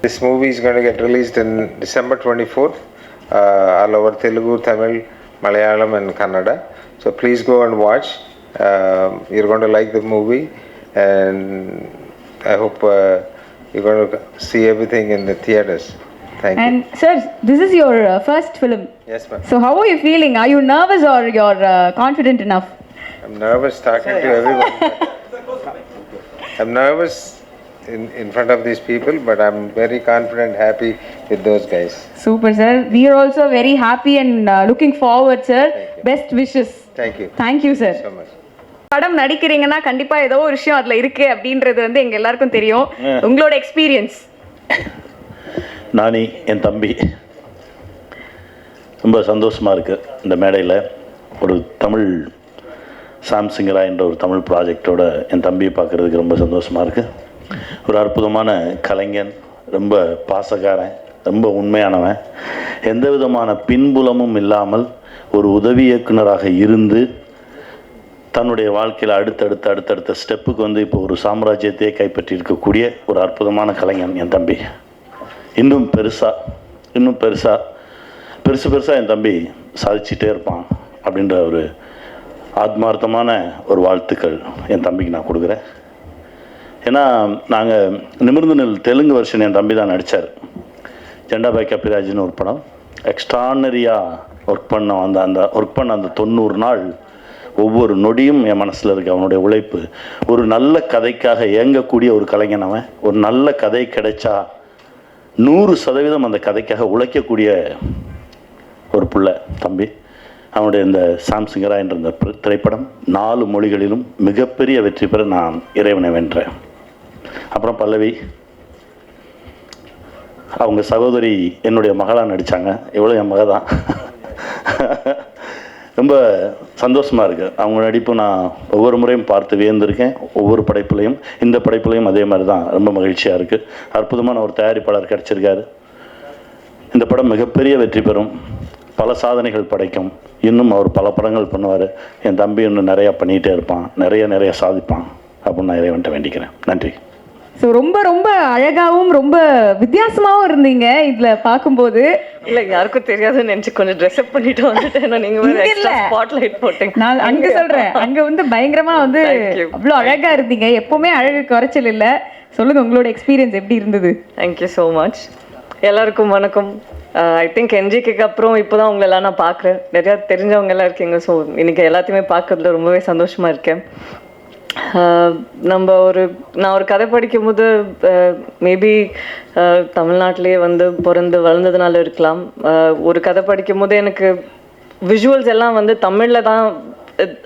This movie is going to get released in December 24th, all over Telugu, Tamil, Malayalam and Kannada. So please go and watch. You're going to like the movie, and I hope you're going to see everything in the theaters. Thank you. And sir, this is your first film. Yes, ma'am. So how are you feeling? Are you nervous or you're confident enough? I'm nervous talking to everyone. I'm nervous in front of these people, but I'm very confident, happy with those guys. Super sir. We are also very happy and looking forward sir. Best wishes. Thank you. Thank you sir. So much. படம் நடிக்கிறீங்கன்னா கண்டிப்பா ஏதோ ஒரு விஷயம் அதுல இருக்கு அப்படின்றது வந்து எங்க எல்லாருக்கும் தெரியும். உங்களோட எக்ஸ்பீரியன்ஸ்? நானி என் தம்பி ரொம்ப சந்தோஷமாக இருக்குது. இந்த மேடையில் ஒரு தமிழ் சாம்சிங்கரா என்ற ஒரு தமிழ் ப்ராஜெக்டோட என் தம்பியை பார்க்குறதுக்கு ரொம்ப சந்தோஷமாக இருக்குது. ஒரு அற்புதமான கலைஞன், ரொம்ப பாசக்காரன், ரொம்ப உண்மையானவன், எந்த விதமான பின்புலமும் இல்லாமல் ஒரு உதவி இயக்குனராக இருந்து தன்னுடைய வாழ்க்கையில் அடுத்தடுத்த ஸ்டெப்புக்கு வந்து இப்போ ஒரு சாம்ராஜ்யத்தையே கைப்பற்றி இருக்கக்கூடிய ஒரு அற்புதமான கலைஞன் என் தம்பி. இன்னும் பெருசாக என் தம்பி சாதிச்சுட்டே இருப்பான் அப்படின்ற ஒரு ஆத்மார்த்தமான ஒரு வாழ்த்துக்கள் என் தம்பிக்கு நான் கொடுக்குறேன். ஏன்னா நாங்கள் நிமிர்ந்து நெல் தெலுங்கு வெர்ஷன் என் தம்பி தான் நடித்தார். ஜெண்டாபாய் கபிராஜ்னு ஒரு படம் எக்ஸ்ட்ரானரியாக ஒர்க் பண்ண அந்த 90 நாள் ஒவ்வொரு நொடியும் என் மனசில் இருக்குது. அவனுடைய உழைப்பு, ஒரு நல்ல கதைக்காக இயங்கக்கூடிய ஒரு கலைஞன் அவன். ஒரு நல்ல கதை கிடைச்சா 100% அந்த கதைக்காக உழைக்கக்கூடிய ஒரு பிள்ளை தம்பி. அவனுடைய இந்த சாம்சிங்கரா என்ற இந்த திரைப்படம் 4 மொழிகளிலும் மிகப்பெரிய வெற்றி பெற நான் இறைவனை வென்றேன். அப்புறம் பல்லவி, அவங்க சகோதரி என்னுடைய மகளாக நடித்தாங்க. எவ்வளோ என் மக தான். ரொம்ப சந்தோஷமாக இருக்குது. அவங்க நடிப்பு நான் ஒவ்வொரு முறையும் பார்த்து வியந்திருக்கேன். ஒவ்வொரு படைப்புலையும், இந்த படைப்புலையும் அதே மாதிரி தான். ரொம்ப மகிழ்ச்சியாக இருக்குது. அற்புதமான ஒரு தயாரிப்பாளர் கிடச்சிருக்காரு. இந்த படம் மிகப்பெரிய வெற்றி பெறும், பல சாதனைகள் படைக்கும். இன்னும் அவர் பல படங்கள் பண்ணுவார். என் தம்பி இன்னும் நிறையா பண்ணிகிட்டே இருப்பான், நிறைய சாதிப்பான் அப்படின்னு நான் இறைவன்ட்ட வேண்டிக்கிறேன். நன்றி. ஸோ ரொம்ப அழகாகவும் ரொம்ப வித்தியாசமாகவும் இருந்தீங்க இதில் பார்க்கும்போது. இல்லை, யாருக்கும் தெரியாதுன்னு நினச்சி கொஞ்சம் ட்ரெஸ்அப் பண்ணிட்டு வந்துட்டேன். நீங்கள் ஸ்பாட்லைட் போட்டேன். நான் அங்கே சொல்கிறேன், அங்கே வந்து பயங்கரமாக வந்து அவ்வளோ அழகாக இருந்தீங்க. எப்போவுமே அழகு குறைச்சல் இல்லை. சொல்லுங்கள், உங்களோட எக்ஸ்பீரியன்ஸ் எப்படி இருந்தது? Thank you so much. எல்லாருக்கும் வணக்கம். ஐ திங்க் என்ஜிக்கு அப்புறம் இப்போ தான் உங்களெல்லாம் நான் பார்க்குறேன். நிறையா தெரிஞ்சவங்க எல்லாம் இருக்கீங்க. ஸோ இன்றைக்கி எல்லாத்தையுமே பார்க்கறதுல ரொம்பவே சந்தோஷமாக இருக்கேன். நான் ஒரு கதை படிக்கும்போது மேபி தமிழ்நாட்டிலே வந்து பிறந்து வளர்ந்ததுனால இருக்கலாம். ஒரு கதை படிக்கும்போது எனக்கு விஷுவல்ஸ் எல்லாம் வந்து தமிழில் தான்,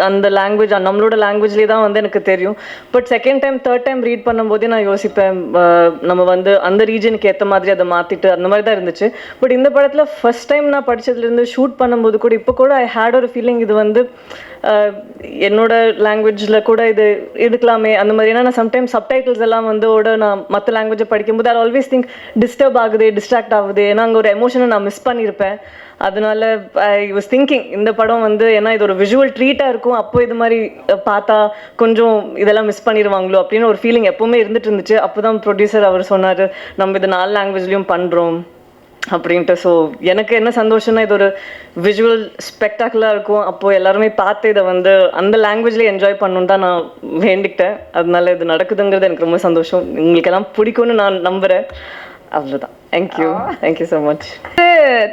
அந்த லாங்குவேஜ் நம்மளோட லாங்குவேஜ்லேயே தான் வந்து எனக்கு தெரியும். But second time third time read பண்ணும்போதே நான் யோசிப்பேன், நம்ம வந்து அந்த ரீஜனுக்கு ஏற்ற மாதிரி அதை மாற்றிட்டு அந்த மாதிரி தான் இருந்துச்சு. பட் இந்த படத்தில் ஃபஸ்ட் டைம் நான் படித்ததுலேருந்து ஷூட் பண்ணும்போது கூட இப்போ கூட ஐ ஹேட் ஒரு ஃபீலிங், இது வந்து என்னோட லாங்குவேஜில் கூட இது எடுக்கலாமே அந்த மாதிரி. ஏன்னா நான் சம்டைம்ஸ் சப்டைட்டில்ஸ் எல்லாம் வந்து நான் மற்ற லாங்குவேஜை படிக்கும்போது ஐ ஆல்வேஸ் திங்க் டிஸ்டர்ப் ஆகுது, டிஸ்ட்ராக்ட் ஆகுது. ஏன்னா அங்கே ஒரு எமோஷனை நான் மிஸ் பண்ணியிருப்பேன். அதனால ஐ வாஸ் திங்கிங் இந்த படம் வந்து ஏன்னா இது ஒரு விஷுவல் ட்ரீட்டாக இருக்கும், அப்போ இது மாதிரி பார்த்தா கொஞ்சம் இதெல்லாம் மிஸ் பண்ணிடுவாங்களோ அப்படின்னு ஒரு ஃபீலிங் எப்போவுமே இருந்துட்டு இருந்துச்சு. அப்போ தான் ப்ரொடியூசர் அவர் சொன்னார், நம்ம இது 4 லாங்குவேஜ்லேயும் பண்ணுறோம் அப்படின்ட்டு. ஸோ எனக்கு என்ன சந்தோஷம்னா இது ஒரு விஷுவல் ஸ்பெக்டாக்குலராக இருக்கும். அப்போது எல்லாருமே பார்த்து இதை வந்து அந்த லாங்குவேஜ்லேயே என்ஜாய் பண்ணணுன்னு தான் நான் வேண்டிக்கிட்டேன். அதனால இது நடக்குதுங்கிறது எனக்கு ரொம்ப சந்தோஷம். உங்களுக்கெல்லாம் பிடிக்கும்னு நான் நம்புகிறேன். அவ்வளோதான். Thank you so much.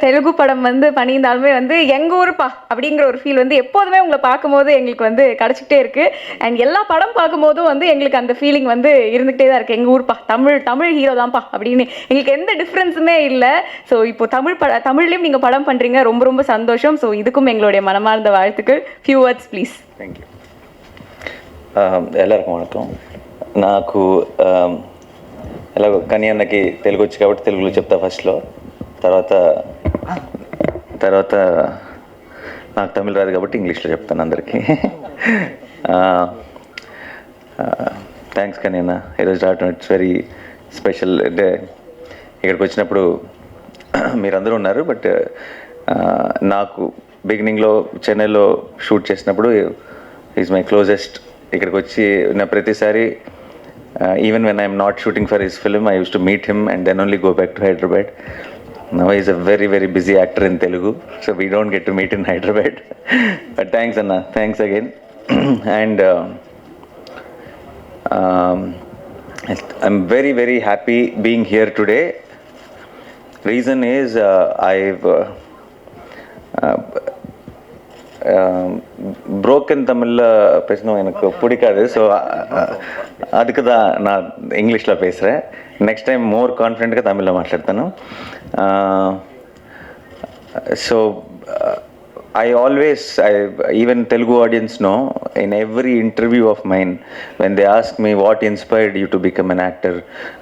தெலுங்கு படம் வந்து பண்ணியிருந்தாலுமே வந்து எங்கள் ஊருப்பா அப்படிங்கிற ஒரு ஃபீல் வந்து எப்போதுமே உங்களை பார்க்கும்போது எங்களுக்கு வந்து கிடச்சிக்கிட்டே இருக்குது. அண்ட் எல்லா படம் பார்க்கும்போதும் வந்து எங்களுக்கு அந்த ஃபீலிங் வந்து இருந்துகிட்டே தான் இருக்குது. எங்கள் ஊருப்பா, தமிழ் ஹீரோ தான்ப்பா அப்படின்னு எங்களுக்கு எந்த டிஃப்ரென்ஸுமே இல்லை. ஸோ இப்போ தமிழ்லையும் நீங்கள் படம் பண்ணுறீங்க, ரொம்ப சந்தோஷம். ஸோ இதுக்கும் எங்களுடைய மனமார்ந்த வாழ்த்துக்கள். Few words please. தேங்க்யூ. எல்லாருக்கும் வணக்கம். నాకు ఎలాగో కానీ అన్నకి తెలుగు వచ్చి కాబట్టి తెలుగులో చెప్తా ఫస్ట్లో. తర్వాత నాకు తమిళ రాదు కాబట్టి ఇంగ్లీష్లో చెప్తాను అందరికీ. థ్యాంక్స్ కానీ అన్న, ఈరోజు రావటం ఇట్స్ వెరీ స్పెషల్. అంటే ఇక్కడికి వచ్చినప్పుడు మీరందరూ ఉన్నారు, బట్ నాకు బిగినింగ్లో చెన్నైలో షూట్ చేసినప్పుడు ఈజ్ మై క్లోజెస్ట్. ఇక్కడికి వచ్చి నా ప్రతిసారి Even when I'm not shooting for his film, I used to meet him and then only go back to Hyderabad. Now he's a very, very busy actor in Telugu, so we don't get to meet in Hyderabad. But thanks, Anna. Thanks again. And I'm very, very happy being here today. Reason is I've broken தமிழில் பேசணும் எனக்கு பிடிக்காது, so அதுக்கு தான் நான் இங்கிலீஷில் பேசுகிறேன். Next time மோர் கான்ஃபிடென்ட்గా தமிழில் మాట్లాడతాను. So I always, even Telugu audience know, in every interview of mine, when they ask me what inspired you to become an actor,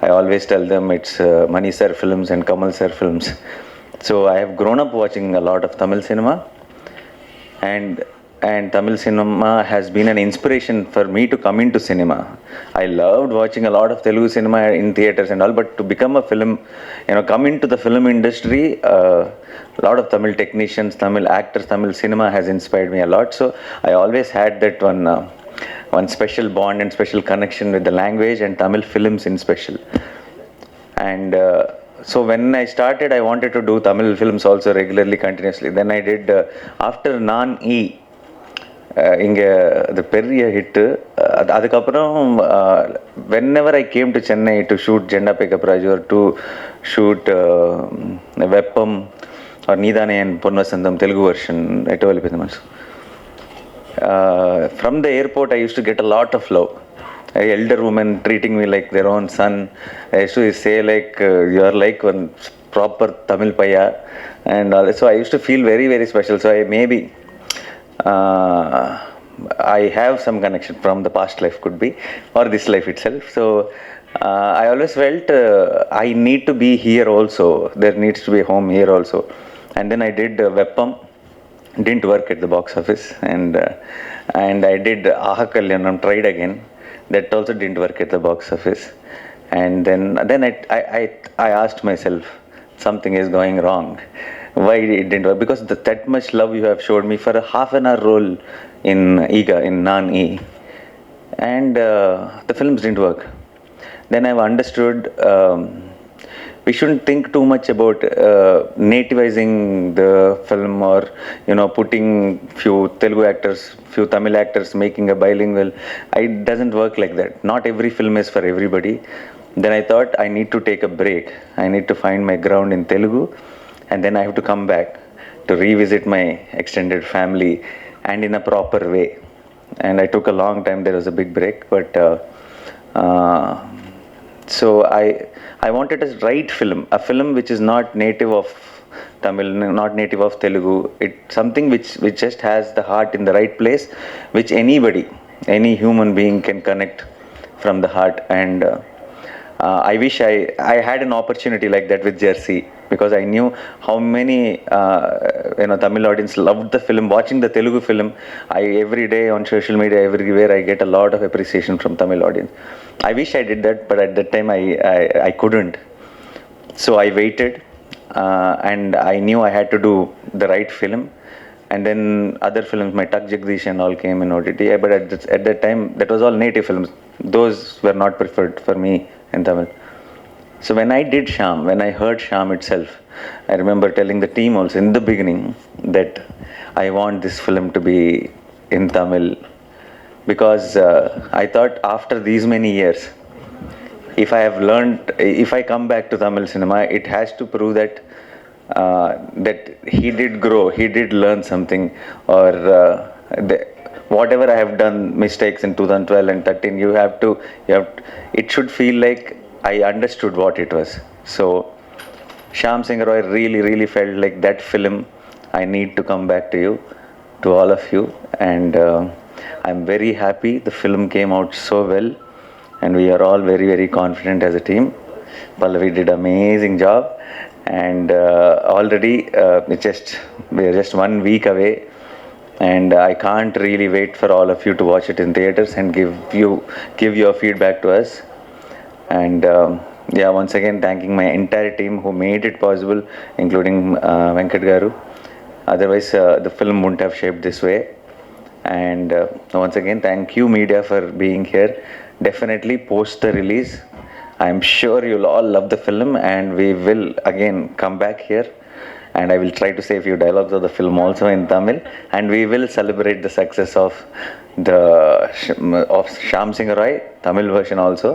I always tell them it's Mani sir films and Kamal sir films. So I have grown up watching a lot of Tamil cinema, and Tamil cinema has been an inspiration for me to come into cinema. I loved watching a lot of Telugu cinema in theaters and all, but to become a film, come into the film industry, a lot of Tamil technicians, Tamil actors, Tamil cinema has inspired me a lot. So I always had that one special bond and special connection with the language and Tamil films in special. And so when I started, I wanted to do Tamil films also regularly, continuously. Then I did, after Naan-E, இங்கே அது பெரிய hit. அதுக்கப்புறம் whenever I came to Chennai to shoot Jenda Pickup Raju or to shoot Veppam or Needane and Ponnasandam Telugu version, from the airport I used to get a lot of love. Elder women treating me like their own son. I used to say like, you are like one proper Tamil paya, and so I used to feel very, very special. So I have some connection from the past life, could be, or this life itself. So I always felt I need to be here also. There needs to be a home here also. And then I did Veppam. Didn't work at the box office. And I did Aha Kalyanam, tried again. That also didn't work at the box office. And then I asked myself, something is going wrong. Why it didn't work? Because that much love you have showed me for a half an hour role in Iga, in Naan-E, and the films didn't work. Then I've understood we shouldn't think too much about nativizing the film, or putting few Telugu actors, few Tamil actors, making a bilingual. It doesn't work like that. Not every film is for everybody. Then I thought I need to take a break. I need to find my ground in Telugu. And then I have to come back to revisit my extended family and in a proper way. And I took a long time. There was a big break, but so I wanted a right film, a film which is not native of Tamil, not native of Telugu. It's something which just has the heart in the right place, which anybody, any human being can connect from the heart. And I wish I had an opportunity like that with Jersey, because I knew how many Tamil audience loved the film. Watching the Telugu film, every day on social media, everywhere, I get a lot of appreciation from Tamil audience. I wish I did that, but at that time I couldn't. So I waited, and I knew I had to do the right film. And then other films, my Tak Jagdish and all came in OTT. But at that time, that was all native films. Those were not preferred for me in Tamil. So when I did Shyam, when I heard Shyam itself, I remember telling the team also in the beginning that I want this film to be in Tamil, because I thought after these many years, if I have learned, if I come back to Tamil cinema, it has to prove that that he did grow, he did learn something, or whatever I have done mistakes in 2012 and 13, it should feel like I understood what it was. So Shyam Singh Roy really, really felt like that film. I need to come back to you, to all of you, and I'm very happy the film came out so well, and we are all very, very confident as a team. Pallavi did amazing job, and already we are just 1 week away, and I can't really wait for all of you to watch it in theaters and give your feedback to us. And once again, thanking my entire team who made it possible, including Venkat Garu. Otherwise, the film wouldn't have shaped this way. And once again, thank you media for being here definitely post the release. I'm sure you'll all love the film, and we will again come back here, and I will try to say a few dialogues of the film also in Tamil, and we will celebrate the success of Shyam Singh Roy Tamil version also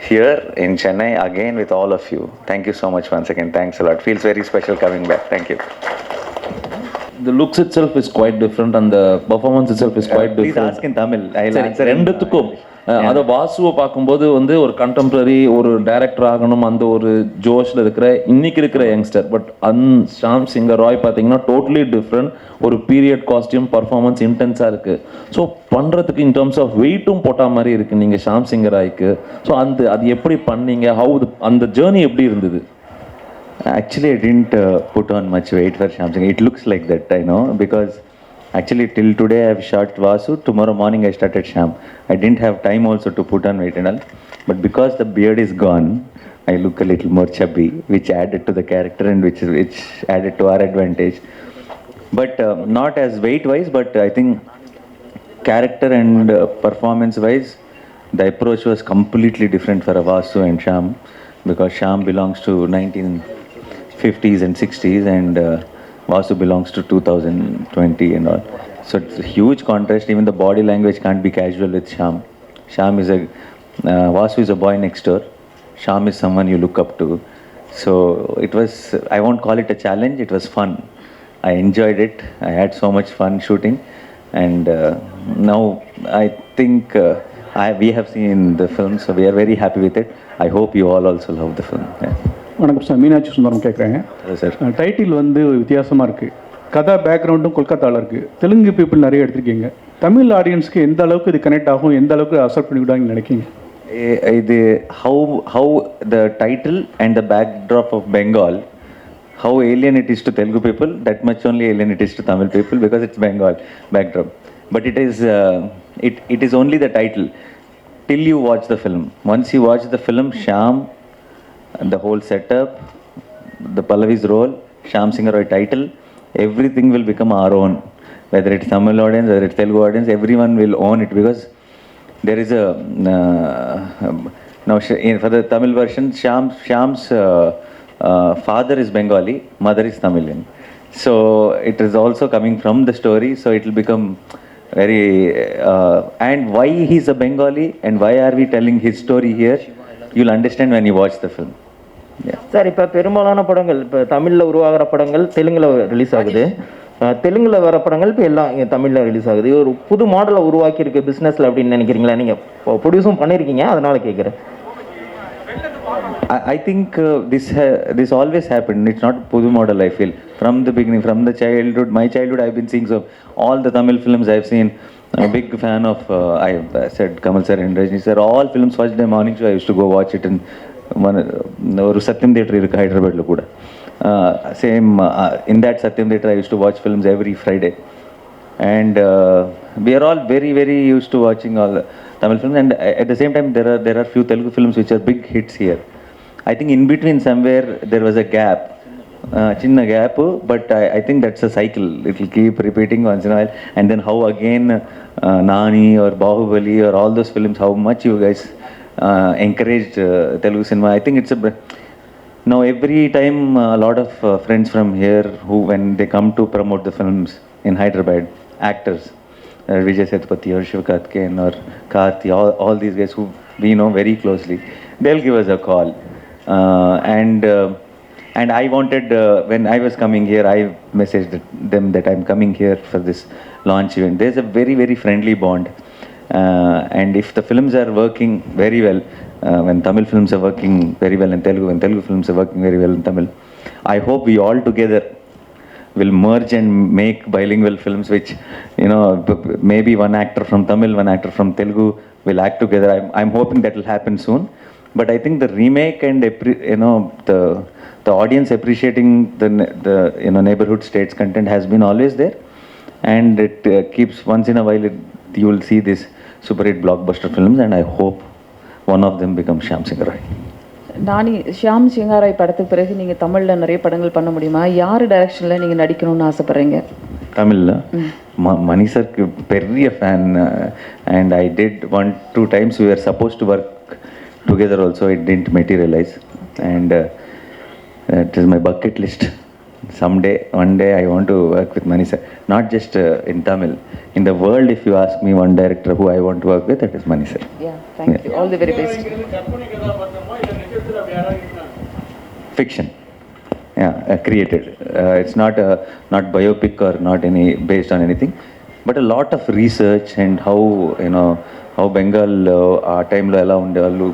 here in Chennai again with all of you. Thank you so much once again. Thanks a lot. Feels very special coming back. Thank you. The looks itself is quite different and the performance itself is quite Please different. ask in Tamil. I'll சரி, answer in ரெண்டுத்துக்கும் அதை வாசுவை பார்க்கும்போது வந்து ஒரு contemporary ஒரு director ஆகணும் அந்த ஒரு ஜோஷில் இருக்கிற இன்னைக்கு இருக்கிற யங்ஸ்டர். பட் ஷாம் சிங் ராய் பார்த்தீங்கன்னா டோட்டலி டிஃப்ரெண்ட். ஒரு பீரியட் காஸ்டியூம் பர்ஃபார்மன்ஸ் இன்டென்ஸாக இருக்குது. ஸோ பண்ணுறதுக்கு இன் டர்ம்ஸ் ஆஃப் வெயிட்டும் போட்ட மாதிரி இருக்குது நீங்கள் ஷாம் சிங் ராய்க்கு. ஸோ அது எப்படி பண்ணீங்க? அந்த ஜேர்னி எப்படி இருந்தது? Actually, I didn't put on much weight for Shyam Singh. It looks like that, I know, because actually till today I have shot Vasu. Tomorrow morning I started Shyam. I didn't have time also to put on weight and all. But because the beard is gone, I look a little more chubby, which added to the character and which added to our advantage. But not as weight-wise, but I think character and performance-wise, the approach was completely different for Vasu and Shyam, because Shyam belongs to 1950s and 60s and Vasu belongs to 2020 and all. So it's a huge contrast. Even the body language can't be casual with Shyam. Vasu is a boy next door. Shyam is someone you look up to. So it was, I won't call it a challenge, it was fun. I enjoyed it. I had so much fun shooting, and now I think we have seen the film, so we are very happy with it. I hope you all also love the film. Yeah. வணக்கம் sir, Meenakshi Sundaram கேட்குறேன். Sir, title வந்து வித்தியாசமாக இருக்குது. கதை பேக்ரவுண்டும் கொல்கத்தாவில் இருக்குது. Telugu people நிறைய எடுத்திருக்கீங்க. தமிழ் ஆடியன்ஸ்க்கு எந்த அளவுக்கு இது கனெக்ட் ஆகும், எந்த அளவுக்கு accept பண்ணிவிடாங்கன்னு நினைக்கிங்க? how the title and the backdrop of Bengal, how alien it is to Telugu people, that much only alien it is to Tamil people, because it's Bengal backdrop. But it is only the title till you watch the film. Once you watch the film, Shyam, the whole setup, the Pallavi's role, Shyam Singh Roy title, everything will become our own. Whether it's Tamil audience, whether it's Telugu audience, everyone will own it, because there is a now for the Tamil version, Shyam's father is Bengali, mother is Tamilian. So it is also coming from the story, so it will become very and why he's a Bengali and why are we telling his story here, you'll understand when you watch the film. Sir, இப்போ பெரும்பாலான படங்கள் இப்போ தமிழில் உருவாகிற படங்கள் தெலுங்கில் release ஆகுது. தெலுங்கில் வர படங்கள் இப்போ எல்லாம் இங்கே தமிழில் ரிலீஸ் ஆகுது. இது ஒரு புது மாடலை உருவாக்கியிருக்கு பிஸ்னஸில் அப்படின்னு நினைக்கிறீங்களா? நீங்கள் ப்ரொடியூஸும் பண்ணியிருக்கீங்க, அதனால் கேட்குறேன். I think this always happened. It's not Pudu model, I feel. From the beginning, from the childhood, my childhood, I've been seeing all the Tamil films I've seen. I'm a big fan of, I said Kamal sir and Rajni sir, all films first day morning show I used to go watch it in Satyam Theatre in Hyderabad lo kuda. Same in that Satyam Theatre I used to watch films every Friday. And we are all very, very used to watching all Tamil films, and at the same time there are few Telugu films which are big hits here. I think in between somewhere there was a gap, chinna gap, but I think that's a cycle. It will keep repeating once in a while, and then how again Nani or Bahubali or all those films, how much you guys encouraged Telugu cinema. I think it's now every time a lot of friends from here who, when they come to promote the films in Hyderabad, actors, Vijay Sethupathi or Shiv Karthikeyan or Karthi, all these guys who we know very closely, they'll give us a call. And I wanted, when I was coming here, I messaged them that I'm coming here for this launch event. There's a very, very friendly bond. And if the films are working very well, when Tamil films are working very well in Telugu, when Telugu films are working very well in Tamil, I hope we all together will merge and make bilingual films, which, maybe one actor from Tamil, one actor from Telugu will act together. I'm hoping that will happen soon. But I think the remake and the audience appreciating the neighborhood states content has been always there, and it keeps once in a while you will see this super hit blockbuster films, and I hope one of them becomes Shyam Singh Roy. நானி ஷியாம் சிங் ராய் படத்துக்கு பிறகு நீங்கள் தமிழில் நிறைய படங்கள் பண்ண முடியுமா? யார் டைரக்ஷனில் நீங்கள் நடிக்கணும்னு ஆசைப்பட்றீங்க? தமிழில் Mani sir பெரிய fan, and I did 1-2 times we were supposed to work together also. It didn't materialize, and it is my bucket list. Someday, one day I want to work with Mani sir, not just in Tamil. In the world, if you ask me one director who I want to work with, that is Mani sir. Yeah, thank you. All the very best. Fiction. Yeah, created. It's not biopic or not any based on anything, but a lot of research and how Bengal our time lo ela undevallu,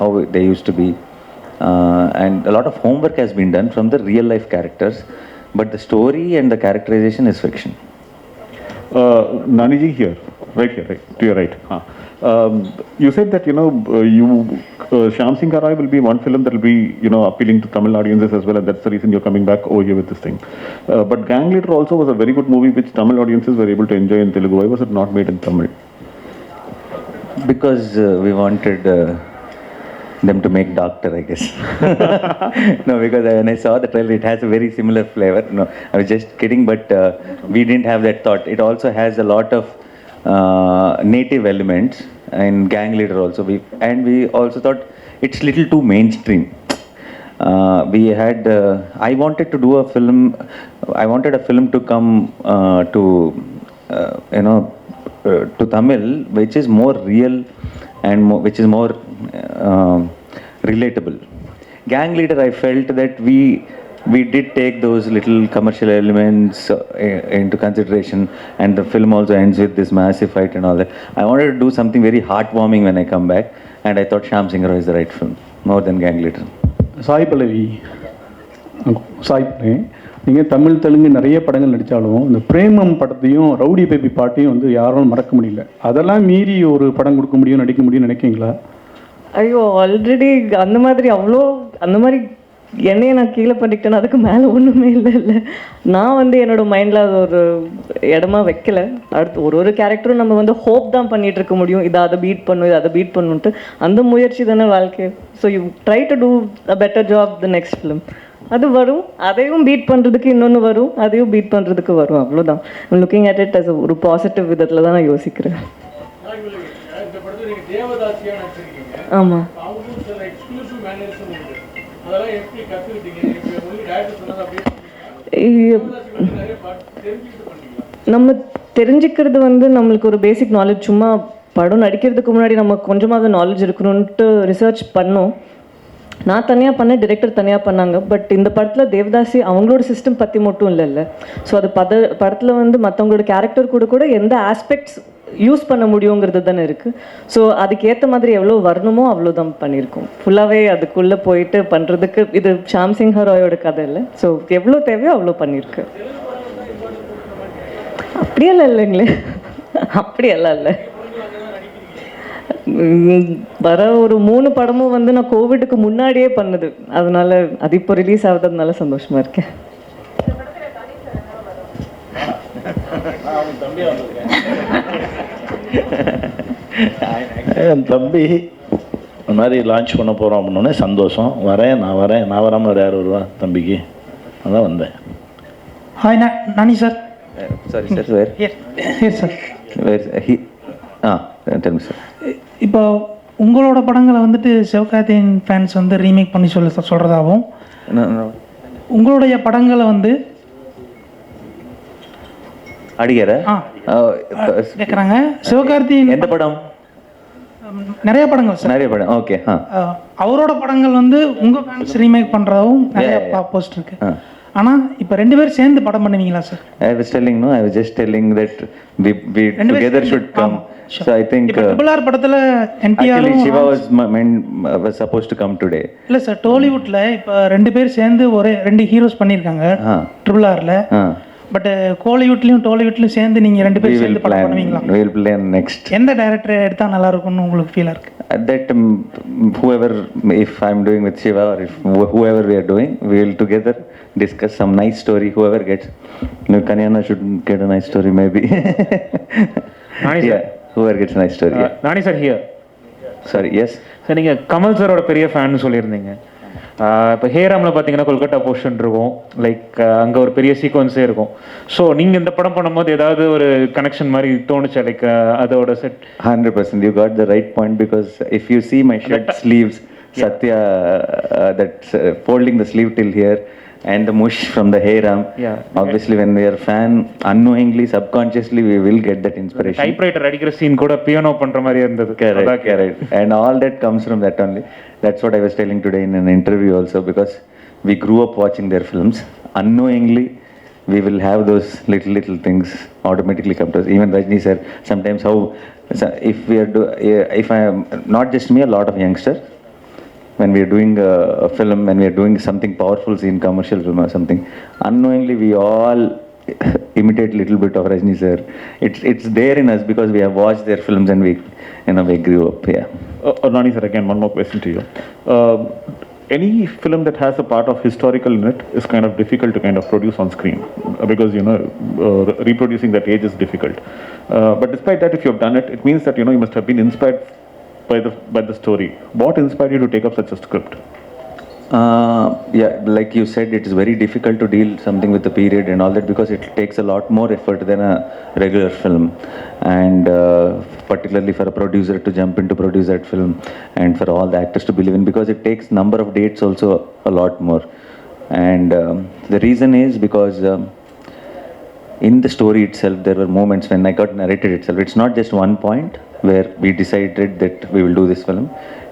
how they used to be, and a lot of homework has been done from the real life characters, but the story and the characterization is fiction. Naniji here, right here, right to your right. You said that Shyam Singh Rai will be one film that will be appealing to Tamil audiences as well, and that's the reason you're coming back over here with this thing. But Gang Leader also was a very good movie which Tamil audiences were able to enjoy in Telugu. Why was it not made in Tamil? Because we wanted them to make Doctor, I guess. No, because when I saw the trailer, it has a very similar flavor. No, I was just kidding, but we didn't have that thought. It also has a lot of native elements in Gang Leader also. We also thought it's little too mainstream. I wanted to do a film. I wanted a film to come to Tamil, which is more real and which is more relatable. Gang Leader, I felt that we did take those little commercial elements into consideration, and the film also ends with this massive fight and all that. I wanted to do something very heartwarming when I come back, and I thought Shyam Singh Rai is the right film, more than Gang Leader. Sai Pallavi, நீங்கள் தமிழ் தெலுங்கு நிறைய படங்கள் நடித்தாலும் இந்த பிரேமம் படத்தையும் rowdy baby பாட்டையும் வந்து யாரும் மறக்க முடியல. அதெல்லாம் மீறி ஒரு படம் கொடுக்க முடியும், நடிக்க முடியும்னு நினைக்கிங்களா? ஐயோ, ஆல்ரெடி அந்த மாதிரி என்னையை நான் கீழே பண்ணிக்கிட்டேன்னா அதுக்கு மேலே ஒன்றுமே இல்லை. நான் வந்து என்னோடய மைண்டில் அது ஒரு இடமா வைக்கல. அடுத்து ஒரு கேரக்டரும் நம்ம வந்து ஹோப் தான் பண்ணிகிட்டு இருக்க முடியும், அதை பீட் பண்ணுன்ட்டு. அந்த முயற்சி தானே வாழ்க்கை. So you try to do a better job the next film. அது வரும், அதையும் பீட் பண்ணுறதுக்கு இன்னொன்று வரும், அதையும் பீட் பண்ணுறதுக்கு வரும். அவ்வளோதான். லுக்கிங் அட் இட் அஸ் ஒரு பாசிட்டிவ் விதத்தில் தான் நான் யோசிக்கிறேன். ஆமாம், நம்ம தெரிஞ்சுக்கிறது வந்து நம்மளுக்கு ஒரு பேசிக் நாலேஜ். சும்மா படம் நடிக்கிறதுக்கு முன்னாடி நம்ம கொஞ்சமாவது நாலேஜ் இருக்கணும்ன்ட்டு ரிசர்ச் பண்ணோம். நான் தனியாக பண்ணேன், டிரெக்டர் தனியாக பண்ணாங்க. பட் இந்த படத்தில் தேவதாசி அவங்களோட சிஸ்டம் பற்றி மட்டும் இல்லைல்ல. ஸோ அது படத்தில் வந்து மற்றவங்களோட கேரக்டர் கூட எந்த ஆஸ்பெக்ட்ஸ் யூஸ் பண்ண முடியுங்கிறது தானே இருக்குது. ஸோ அதுக்கேற்ற மாதிரி எவ்வளோ வரணுமோ அவ்வளோதான் பண்ணியிருக்கோம். ஃபுல்லாகவே அதுக்குள்ளே போயிட்டு பண்ணுறதுக்கு இது ஷாம் சிங் ராயோட கதை இல்லை. ஸோ எவ்வளோ தேவையோ அவ்வளோ பண்ணியிருக்கு. அப்படியெல்லாம் இல்லைங்களே, அப்படியெல்லாம் இல்லை. வர ஒரு 3 படமும் வந்து நான் கோவிடுக்கு முன்னாடியே பண்ணது. அதனால அது இப்போ ரிலீஸ் ஆகுறதுனால சந்தோஷமா இருக்கேன். என் தம்பி இந்த மாதிரி லான்ச் பண்ண போகிறோம் அப்படின்னோடனே சந்தோஷம். நான் வராமல் வேறு யார் வருவா தம்பிக்கு? அதான் வந்தேன். ஹாய் நானி சார். சாரி சார், வேர் சார் tell me sir. இப்போ உங்களோட படங்களை வந்துட்டு சிவகார்த்திகேயன் ஃபேன்ஸ் வந்து ரீமேக் பண்ணி சொல்கிறதாகவும், உங்களுடைய படங்களை வந்து அடிக்கிற கேட்குறாங்க. சிவகார்த்திகேயன் எந்த படம்? நிறைய படங்கள் சார், நிறைய படம். ஓகே, அவரோட படங்கள் வந்து உங்கள் ஃபேன்ஸ் ரீமேக் பண்ணுறதாகவும் நிறைய போஸ்ட் இருக்கு. ஆனால் இப்போ 2 பேரும் சேர்ந்து படம் பண்ணுவீங்களா sir? I was just telling that we together should come. So I think triple படத்துல NTR actually Shiva was supposed to come today. இல்ல சார், டோலிவுட்ல இப்போ 2 பேர் சேர்ந்து ஒரே 2 ஹீரோஸ் பண்ணியிருக்காங்க ட்ரிபிள் ஆர்ல. பட் கோலிவுட்லயும் டோலிவுட்லயும் சேர்ந்து நீங்க 2 பேர் சேர்ந்து படம் பண்ணுவீங்களா? We will plan next. எந்த டைரக்டர் எடுத்தா நல்லா இருக்கும்னு உங்களுக்கு ஃபீல் இருக்கு? That whoever, if I'm doing with Shiva or if whoever we are doing, we will together discuss some nice story. Whoever gets, Kanyana should get a nice story maybe. Whoever gets a nice story. Nani sir here. Sorry, yes. Sir நீங்கள் கமல் சாரோட பெரிய ஃபேன்னு சொல்லியிருந்தீங்க. இப்போ ஹேராமில் பார்த்தீங்கன்னா Kolkata portion இருக்கும், like அங்கே ஒரு பெரிய சீக்வன்ஸே இருக்கும். ஸோ நீங்கள் இந்த படம் பண்ணும்போது ஏதாவது ஒரு கனெக்ஷன் மாதிரி தோணுச்சா, லைக் அதோட set? 100%, you got the right point, because if you see my shirt sleeves, Satya, that's folding the sleeve till here, and the mush from the Heyram. Obviously, when we are fan, unknowingly, subconsciously, we will get that inspiration. Typewriter அடிக்கிற scene கூட piano பண்ணுற மாதிரி இருந்தது. Correct. And all that comes from that only. That's what I was telling today in an interview also, because we grew up watching their films. Unknowingly, we will have those little things automatically come to us. Even Rajni sir, sometimes how, if we are if I am, not just me, a lot of youngsters, when we are doing a film, when we are doing something powerful in commercial film or something, unknowingly we all imitate little bit of Rajni sir. It's there in us because we have watched their films and we grew up. Nani sir, again one more question to you. Any film that has a part of historical in it is kind of difficult to kind of produce on screen, because reproducing that age is difficult. But despite that, if you have done it, it means that you must have been inspired by the story. What inspired you to take up such a script? Like you said, it is very difficult to deal something with the period and all that, because it takes a lot more effort than a regular film, and particularly for a producer to jump in to produce that film, and for all the actors to believe in, because it takes number of dates also a lot more. And the reason is because in the story itself, there were moments when I got narrated itself. It's not just one point where we decided that we will do this film.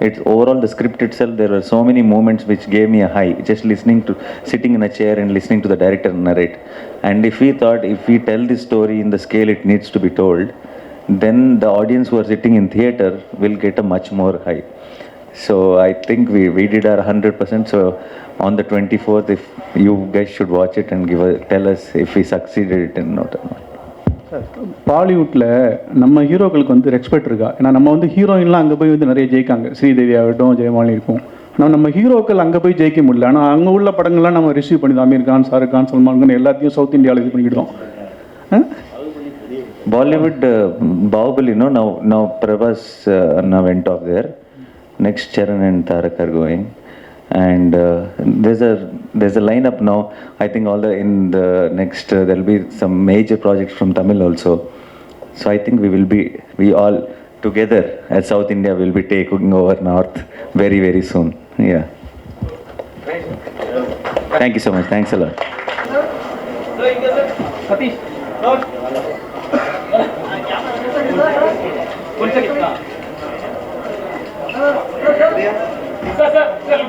It's overall the script itself. There were so many moments which gave me a high, just sitting in a chair and listening to the director narrate. And if we thought, if we tell this story in the scale it needs to be told, then the audience who are sitting in theater will get a much more high. So I think we did our 100%. So on the 24th, if you guys should watch it and tell us if we succeeded it or not. பாலிவுட்டில் நம்ம ஹீரோக்களுக்கு வந்து respect இருக்கா? ஏன்னா நம்ம வந்து ஹீரோயின்லாம் அங்கே போய் வந்து நிறைய ஜெயிக்காங்க, ஸ்ரீதேவி ஆகட்டும், ஜெயமாலினி இருக்கும். ஆனால் நம்ம ஹீரோக்கள் அங்கே போய் ஜெயிக்க முடியல. ஆனால் அங்கே உள்ள படங்கள்லாம் நம்ம ரிசீவ் பண்ணி அமீர் கான், ஷாருக் கான், சல்மான் கான் எல்லாத்தையும் சவுத் இந்தியாவில் இது பண்ணிக்கிட்டோம். Bollywood, Bahubali, now Prabhas now went off there. Next Charan and Tarak are going. And there's a lineup now. I think in the next there'll be some major projects from Tamil also. So I think we all together as South India will be taking over North very, very soon. Yeah. Thank you so much. Thanks a lot. Sir,